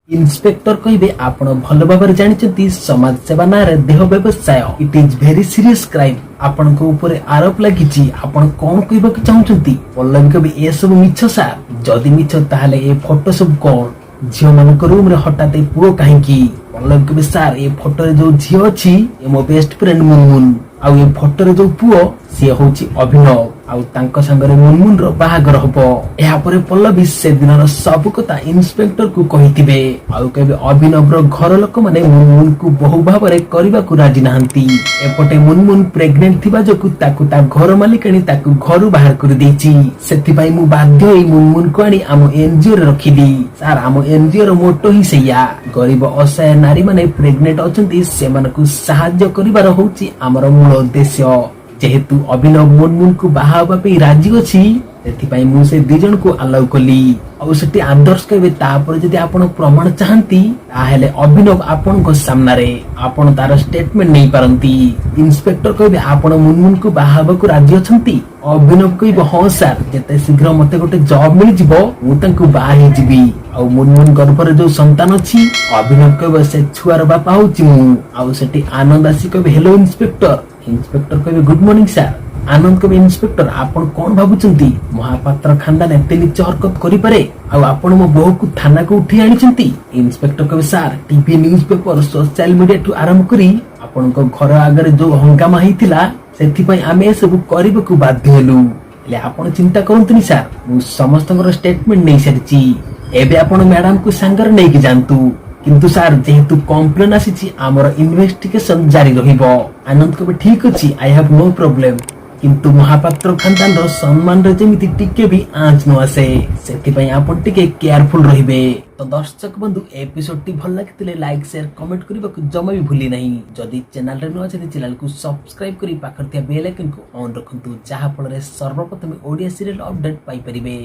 Inspector कहिबे आपण भल भाବରେ ଜାଣିଛନ୍ତି समाज सेवा नारे देह व्यवसाय it is very serious crime आपण को ऊपर आरोप लागिची आपण कोन कहबा चाहउछंती पल्लवी कवि ए सब मिछ सार जदी मिछ ताहले ए फोटो सब कोन झियो मानक रूम रे हटात ए पुओ काहे की पल्लवी कवि सार ए फोटो रे जो झियो अछि ए मो बेस्ट फ्रेंड मुनमुन आ ए फोटो रे जो पुओ से होची अभिनव आउ तांको संगरे मुनमुन रो बाहागर हबो एहा परे पल्लवी से दिनर सब कथा इन्स्पेक्टर को कहितिबे आउ केबे अभिनव रो घर लोक माने मुनमुन को बहु भाबरे करिबा को राजी नाहंती एपटे मुनमुन प्रेग्नेंट थिबा जकु ताकु ता घर मालिकणी ताकु घरु बाहर कर देछि सेति पई मु बाध्य होई मुनमुन को आनी आम एनजीओ रे रखिदी सार आम एनजीओ रो मोटो ही सेया गरीब असहाय नारी माने प्रेग्नेंट अछंती सेमानकु सहाय्य करिबार होछि हमर मूल उद्देश्य जेहेतु अभिनव मुनमुन को बाहाबा पे राजी अछि एथिपाई मु से दि जन को अलाउ कली और सेठी आदर्श कहबे तापर जदी आपण प्रमाण चाहंती ताहेले अभिनव आपण को सामना रे आपण तार स्टेटमेंट नै परंती इन्स्पेक्टर कहबे आपण मुनमुन को बाहाबा को राजी अछंती अभिनव कहबे हां सर जते शीघ्र मते गोटे जॉब मिल जिवो मु तंकु बाहे जिबी आ मुनमुन गर्भरे जो संतान अछि अभिनव कहबे से छुआर बापा होची मु आ सेठी आनंद आसी कहबे हेलो इन्स्पेक्टर इन्स्पेक्टर कहबे गुड मॉर्निंग सर आनंद कहबे इन्स्पेक्टर आपण कोन भाबुचंती महापात्र खानदान एते नीच हरकत करि पारे आ आपण मो बहु को थाना को उठी आनिचंती इन्स्पेक्टर कहबे sir TV newspaper social media टू आरंभ करी आपण को घर आगरे जो हंगामा हितिला सेथि पई आमे सब करिबा को बाध्य हेलु ले आपण चिंता करंतनी सर मु समस्तकर स्टेटमेंट नै सरिची एबे आपण मैडम को संगर नै कि जानतु किंतु सर जेहेतु कंप्लेन आसीची हमर इन्वेस्टिगेशन जारी रहिबो आनंद कहबे ठीक अछि आई हैव नो प्रॉब्लम किंतु महापात्र खानदान रो सम्मान रे जेमिति टिके भी आंच न आसे सेति पई आपण टिके केयरफुल रहिबे तो दर्शक बंधु एपिसोड टी भल लागितले लाइक शेयर कमेंट करबा को जमा भी भूली नहीं जदी चैनल रे न अछि चैनल को सब्सक्राइब करी पाखरतिया बेल आइकन को ऑन रखंतु जहा फल रे सर्वप्रथम ओडिया सीरियल अपडेट पाई परिबे।